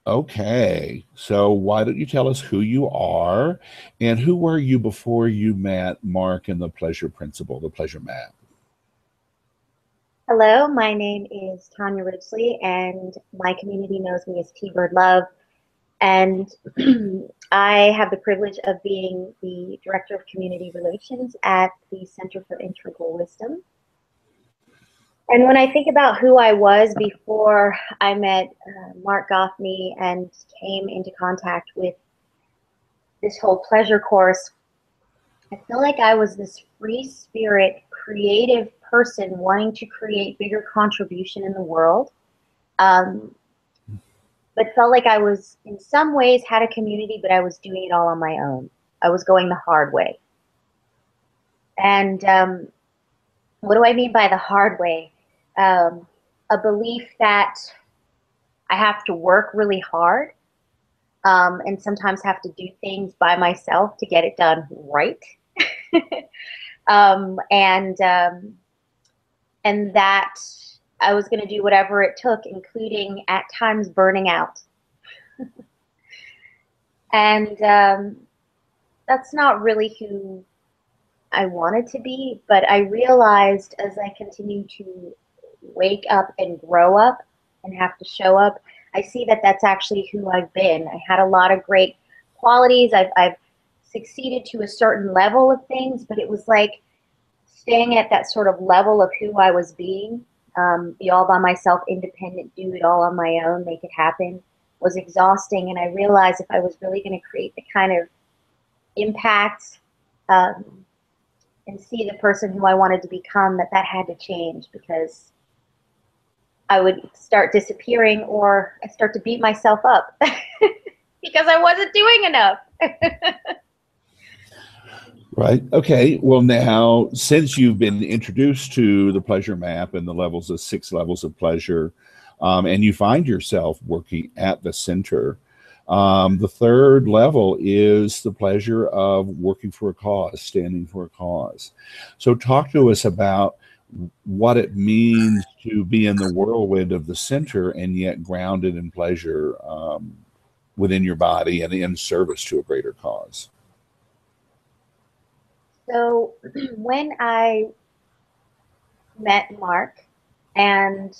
Okay, so why don't you tell us who you are and who were you before you met Mark and the pleasure principle, the pleasure map? Hello, my name is Tonya Ridgely, and my community knows me as T-Bird Love. And I have the privilege of being the Director of Community Relations at the Center for Integral Wisdom. And when I think about who I was before I met Mark Goffney and came into contact with this whole pleasure course, I feel like I was this free spirit, creative person wanting to create bigger contribution in the world. Um, but felt like I was, in some ways, had a community, but I was doing it all on my own. I was going the hard way. And what do I mean by the hard way? A belief that I have to work really hard, and sometimes have to do things by myself to get it done right. um, and um, and that I was going to do whatever it took, including at times burning out. And that's not really who I wanted to be, but I realized as I continue to wake up and grow up and have to show up, I see that that's actually who I've been. I had a lot of great qualities. I've succeeded to a certain level of things, but it was like staying at that sort of level of who I was being, be all by myself, independent, do it all on my own, make it happen, was exhausting. And I realized if I was really going to create the kind of impact um, and see the person who I wanted to become, that that had to change because I would start disappearing or I start to beat myself up because I wasn't doing enough. Right. Okay. Well, now, since you've been introduced to the pleasure map and the levels of 6 levels of pleasure, and you find yourself working at the center, the third level is the pleasure of working for a cause, standing for a cause. So, talk to us about what it means to be in the whirlwind of the center and yet grounded in pleasure within your body and in service to a greater cause. So when I met Mark and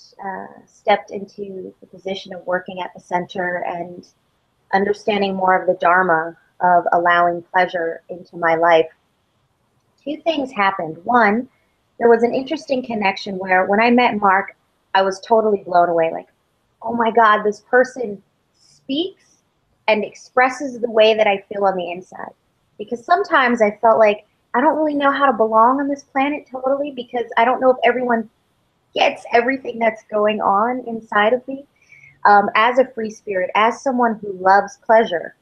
stepped into the position of working at the center and understanding more of the Dharma of allowing pleasure into my life, two things happened. One, there was an interesting connection where when I met Mark, I was totally blown away. Like, oh my God, this person speaks and expresses the way that I feel on the inside. Because sometimes I felt like I don't really know how to belong on this planet totally because I don't know if everyone gets everything that's going on inside of me. As a free spirit, as someone who loves pleasure,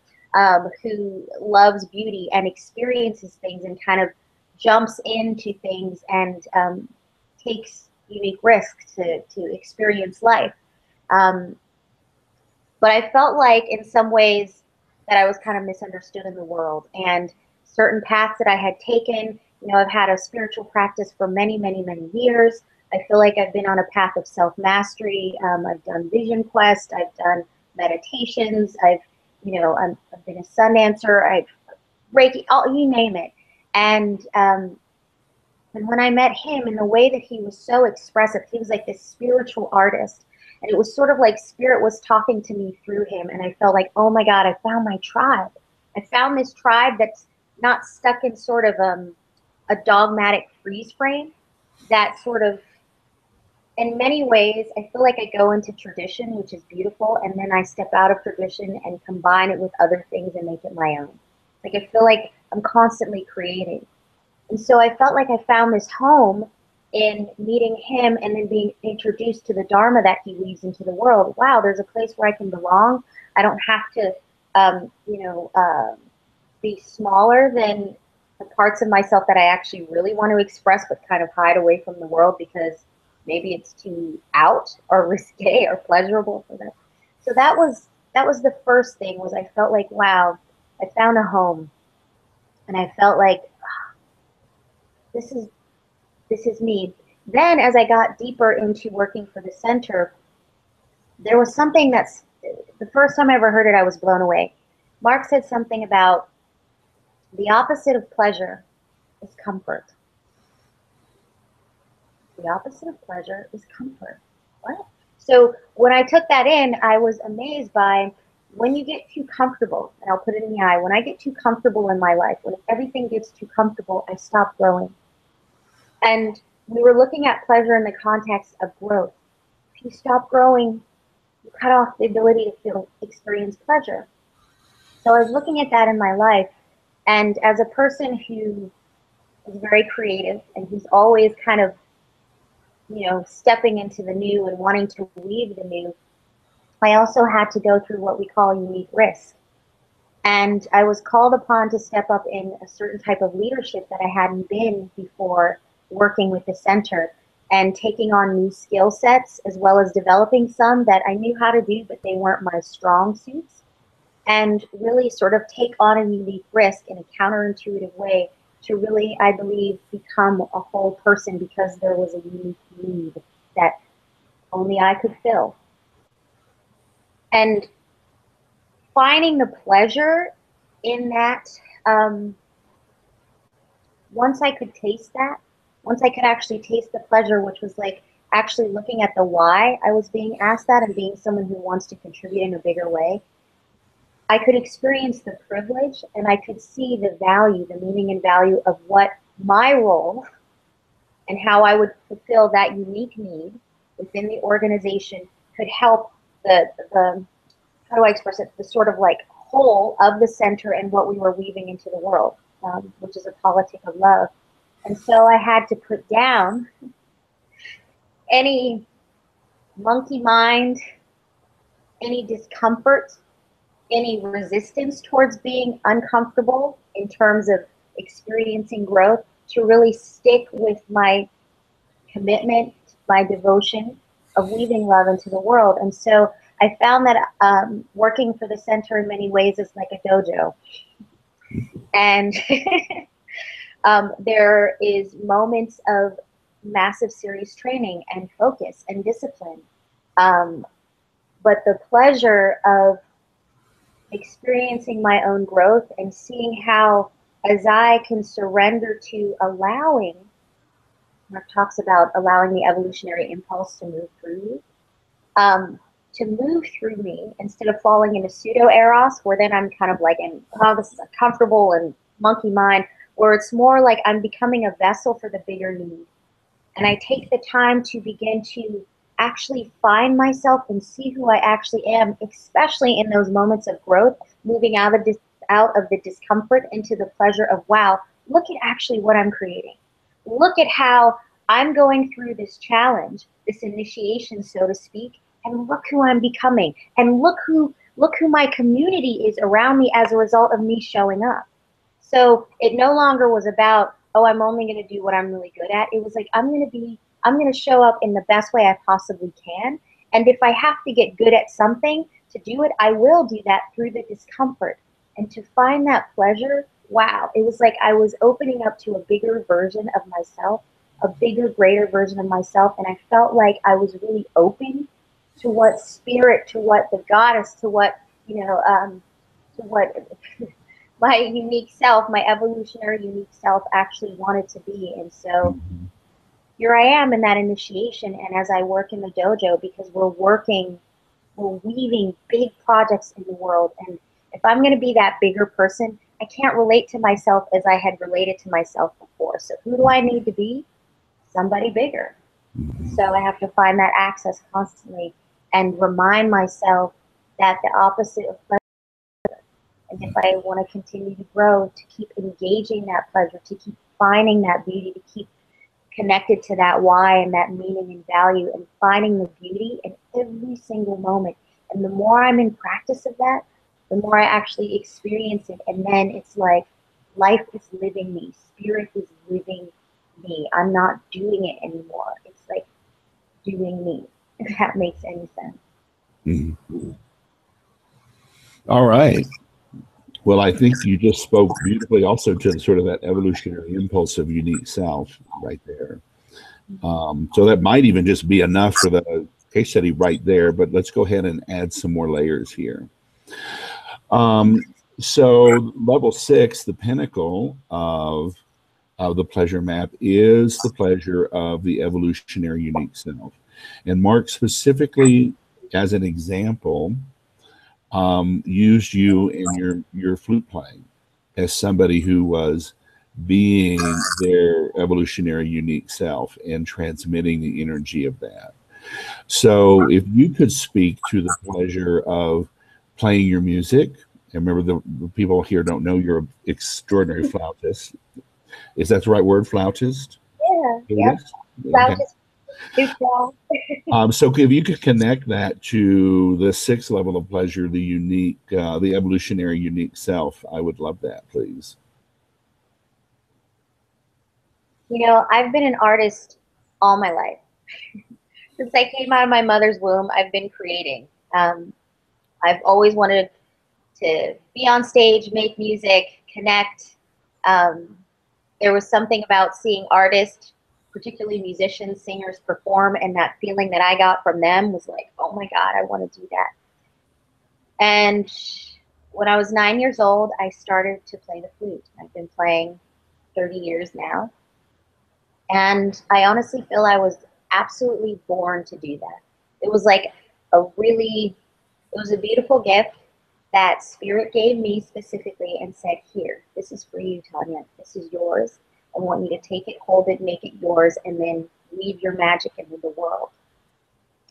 who loves beauty and experiences things and kind of jumps into things and takes unique risks to experience life. Um, but I felt like in some ways that I was kind of misunderstood in the world and certain paths that I had taken. You know, I've had a spiritual practice for many, many, many years. I feel like I've been on a path of self mastery. I've done vision quest. I've done meditations. I've been a sun dancer. I've Reiki, all, you name it. And and when I met him, in the way that he was so expressive, he was like this spiritual artist. And it was sort of like spirit was talking to me through him. And I felt like, oh my God, I found my tribe. I found this tribe that's not stuck in sort of a dogmatic freeze frame that sort of, in many ways, I feel like I go into tradition, which is beautiful, and then I step out of tradition and combine it with other things and make it my own. Like I feel like I'm constantly creating. And so I felt like I found this home in meeting him and then being introduced to the Dharma that he weaves into the world. Wow, there's a place where I can belong. I don't have to, be smaller than the parts of myself that I actually really want to express, but kind of hide away from the world because maybe it's too out or risque or pleasurable for them. So that was the first thing was I felt like, wow, I found a home. And I felt like this is this is me. Then as I got deeper into working for the center, there was something that's the first time I ever heard it, I was blown away. Mark said something about the opposite of pleasure is comfort. The opposite of pleasure is comfort. What? So when I took that in, I was amazed by when you get too comfortable, and I'll put it in the eye, when I get too comfortable in my life, when everything gets too comfortable, I stop growing. And we were looking at pleasure in the context of growth. If you stop growing, you cut off the ability to experience pleasure. So I was looking at that in my life, and as a person who is very creative and who's always kind of, stepping into the new and wanting to weave the new, I also had to go through what we call unique risk. And I was called upon to step up in a certain type of leadership that I hadn't been before, working with the center and taking on new skill sets, as well as developing some that I knew how to do, but they weren't my strong suits, and really sort of take on a unique risk in a counterintuitive way to really, I believe, become a whole person, because there was a unique need that only I could fill. And finding the pleasure in that, once I could taste that, once I could actually taste the pleasure, which was like actually looking at the why I was being asked that, and being someone who wants to contribute in a bigger way, I could experience the privilege, and I could see the value, the meaning and value of what my role and how I would fulfill that unique need within the organization could help the how do I express it, the sort of like whole of the center and what we were weaving into the world, which is a politic of love. And so I had to put down any monkey mind, any discomfort, any resistance towards being uncomfortable in terms of experiencing growth, to really stick with my commitment, my devotion of weaving love into the world. And so I found that working for the center in many ways is like a dojo. And there is moments of massive serious training and focus and discipline. But the pleasure of experiencing my own growth and seeing how, as I can surrender to allowing, Mark talks about allowing the evolutionary impulse to move through you, to move through me instead of falling into pseudo-eros, where then I'm kind of like, this is uncomfortable and monkey mind, where it's more like I'm becoming a vessel for the bigger need. And I take the time to begin to actually find myself and see who I actually am, especially in those moments of growth, moving out of the discomfort into the pleasure of, wow, look at actually what I'm creating. Look at how I'm going through this challenge, this initiation, so to speak, and look who I'm becoming, and look who my community is around me as a result of me showing up. So it no longer was about, oh, I'm only going to do what I'm really good at. It was like, I'm going to show up in the best way I possibly can. And if I have to get good at something to do it, I will do that through the discomfort. And to find that pleasure, wow, it was like I was opening up to a bigger version of myself, a bigger, greater version of myself. And I felt like I was really open to what spirit, to what the goddess, to what, to what my unique self, my evolutionary unique self actually wanted to be. And so here I am in that initiation, and as I work in the dojo, because we're weaving big projects in the world, and if I'm going to be that bigger person, I can't relate to myself as I had related to myself before. So who do I need to be? Somebody bigger. So I have to find that access constantly and remind myself that the opposite of pleasure, and if I want to continue to grow, to keep engaging that pleasure, to keep finding that beauty, to keep connected to that why and that meaning and value, and finding the beauty in every single moment. And the more I'm in practice of that, the more I actually experience it. And then it's like life is living me, spirit is living me. I'm not doing it anymore. It's like doing me, if that makes any sense. Mm-hmm. All right. Well, I think you just spoke beautifully also to sort of that evolutionary impulse of unique self right there. So that might even just be enough for the case study right there, but let's go ahead and add some more layers here. So level 6, the pinnacle of the pleasure map, is the pleasure of the evolutionary unique self. And Mark specifically, as an example, used you in your flute playing as somebody who was being their evolutionary unique self and transmitting the energy of that. So if you could speak to the pleasure of playing your music, and remember the people here don't know you're an extraordinary flautist. Is that the right word, flautist? Yeah, yep. Flautist? Okay. Flautist. So if you could connect that to the 6th level of pleasure, the unique, the evolutionary unique self, I would love that, please. You know, I've been an artist all my life. Since I came out of my mother's womb, I've been creating. I've always wanted to be on stage, make music, connect. There was something about seeing artists, particularly musicians, singers perform, and that feeling that I got from them was like, oh my God, I want to do that. And when I was 9 years old, I started to play the flute. I've been playing 30 years now. And I honestly feel I was absolutely born to do that. It was like it was a beautiful gift that Spirit gave me specifically and said, here, this is for you, Tonya. This is yours. I want you to take it, hold it, make it yours, and then weave your magic into the world.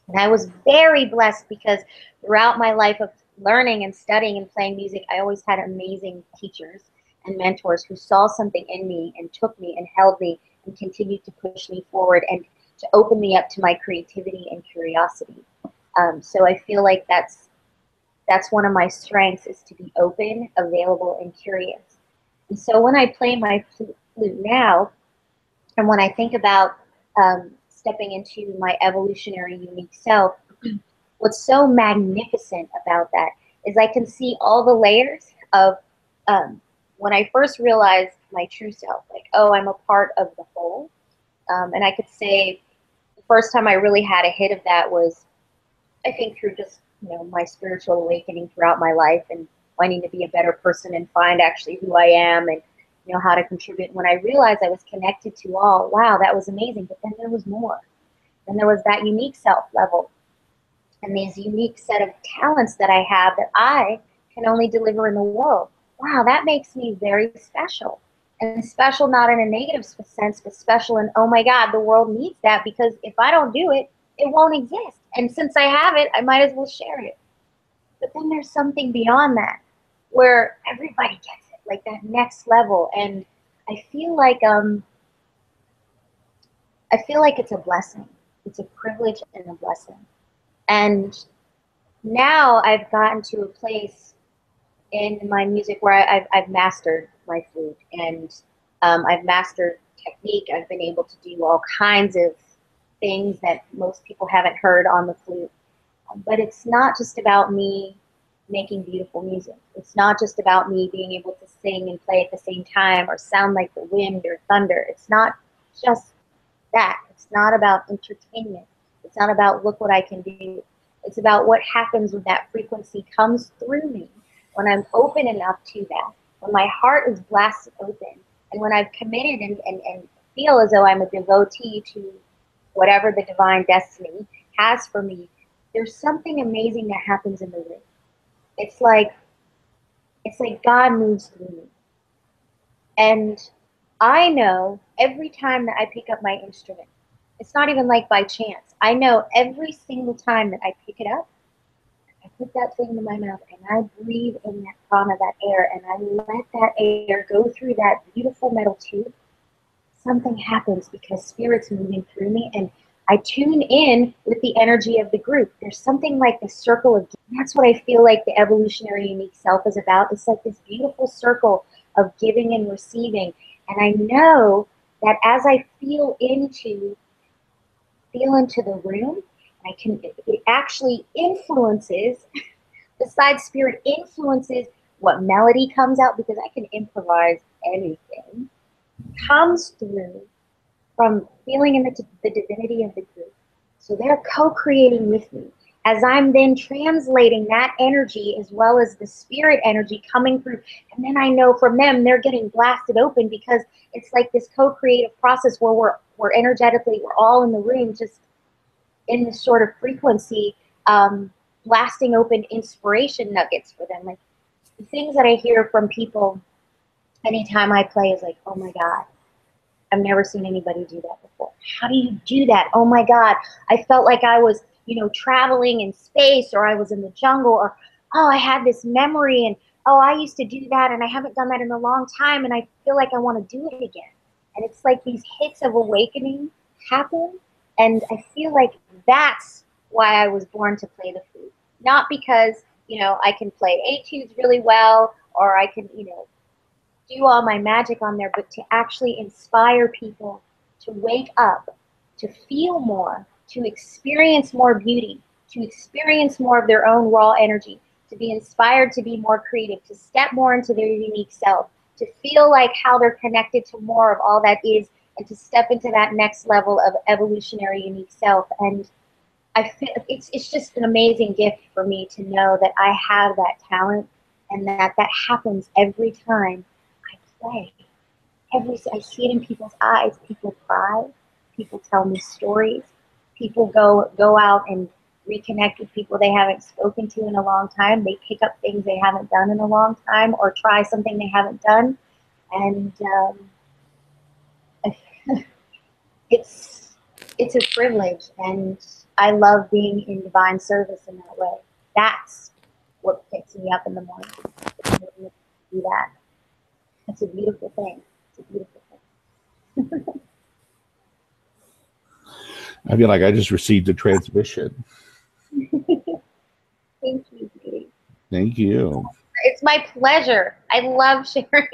And I was very blessed because throughout my life of learning and studying and playing music, I always had amazing teachers and mentors who saw something in me and took me and held me and continued to push me forward and to open me up to my creativity and curiosity. So I feel like that's one of my strengths, is to be open, available, and curious. And so when I play my flute now, and when I think about stepping into my evolutionary unique self, what's so magnificent about that is I can see all the layers of when I first realized my true self, like, oh, I'm a part of the whole. And I could say the first time I really had a hit of that was, I think, through just, my spiritual awakening throughout my life and wanting to be a better person and find actually who I am and, how to contribute. When I realized I was connected to all, wow, that was amazing. But then there was more. Then there was that unique self level and these unique set of talents that I have that I can only deliver in the world. Wow, that makes me very special. And special not in a negative sense, but special in, oh my God, the world needs that, because if I don't do it, it won't exist. And since I have it, I might as well share it. But then there's something beyond that where everybody gets it, like that next level. And I feel like it's a blessing. It's a privilege and a blessing. And now I've gotten to a place in my music where I've mastered my flute, and I've mastered technique. I've been able to do all kinds of things that most people haven't heard on the flute. But it's not just about me making beautiful music. It's not just about me being able to sing and play at the same time or sound like the wind or thunder. It's not just that. It's not about entertainment. It's not about look what I can do. It's about what happens when that frequency comes through me, when I'm open enough to that, when my heart is blasted open, and when I've committed and feel as though I'm a devotee to whatever the divine destiny has for me. There's something amazing that happens in the room. It's like God moves through me. And I know every time that I pick up my instrument, it's not even like by chance. I know every single time that I pick it up, I put that thing in my mouth and I breathe in that prana, that air, and I let that air go through that beautiful metal tube. Something happens because Spirit's moving through me, and I tune in with the energy of the group. There's something like the circle of, that's what I feel like the evolutionary unique self is about. It's like this beautiful circle of giving and receiving. And I know that as I feel into the room, it actually influences, besides Spirit influences what melody comes out, because I can improvise anything, comes through from feeling in the divinity of the group So they're co-creating with me as I'm then translating that energy as well as the spirit energy coming through. And then I know from them, they're getting blasted open because it's like this co-creative process where we're energetically, we're all in the room just in this sort of frequency, blasting open inspiration nuggets for them. Like the things that I hear from people anytime I play is like, oh my God, I've never seen anybody do that before. How do you do that? Oh my God, I felt like I was, traveling in space, or I was in the jungle, or, oh, I had this memory, and, oh, I used to do that, and I haven't done that in a long time, and I feel like I want to do it again. And it's like these hits of awakening happen, and I feel like that's why I was born to play the flute. Not because, I can play etudes really well, or I can, do all my magic on there, but to actually inspire people to wake up, to feel more, to experience more beauty, to experience more of their own raw energy, to be inspired to be more creative, to step more into their unique self, to feel like how they're connected to more of all that is, and to step into that next level of evolutionary unique self. And I feel it's just an amazing gift for me to know that I have that talent, and that happens every time I play. I see it in people's eyes. People cry. People tell me stories. People go out and reconnect with people they haven't spoken to in a long time. They pick up things they haven't done in a long time, or try something they haven't done. And it's a privilege, and I love being in divine service in that way. That's what picks me up in the morning. Do that. It's a beautiful thing. It's a beautiful thing. I feel like I just received a transmission. Thank you, Judy. Thank you. It's my pleasure. I love sharing.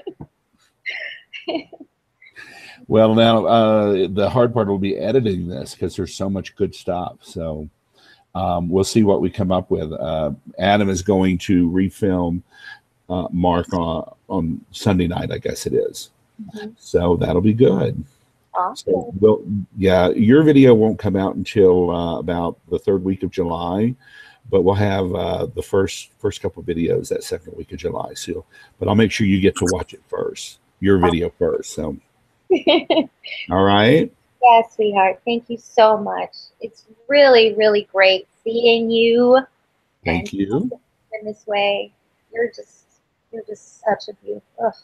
Well, now the hard part will be editing this because there's so much good stuff. So we'll see what we come up with. Adam is going to refilm Mark on Sunday night, I guess it is. Mm-hmm. So that'll be good. Awesome. So your video won't come out until about the third week of July, but we'll have the first couple of videos that second week of July. So, but I'll make sure you get to watch it first, your video first. So, all right. Yes, sweetheart. Thank you so much. It's really, really great seeing you. Thank you. In this way, you're just such a beautiful.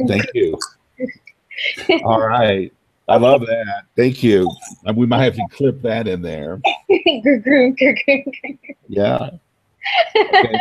Thank you. All right. I love that. Thank you. We might have to clip that in there. Yeah. Okay.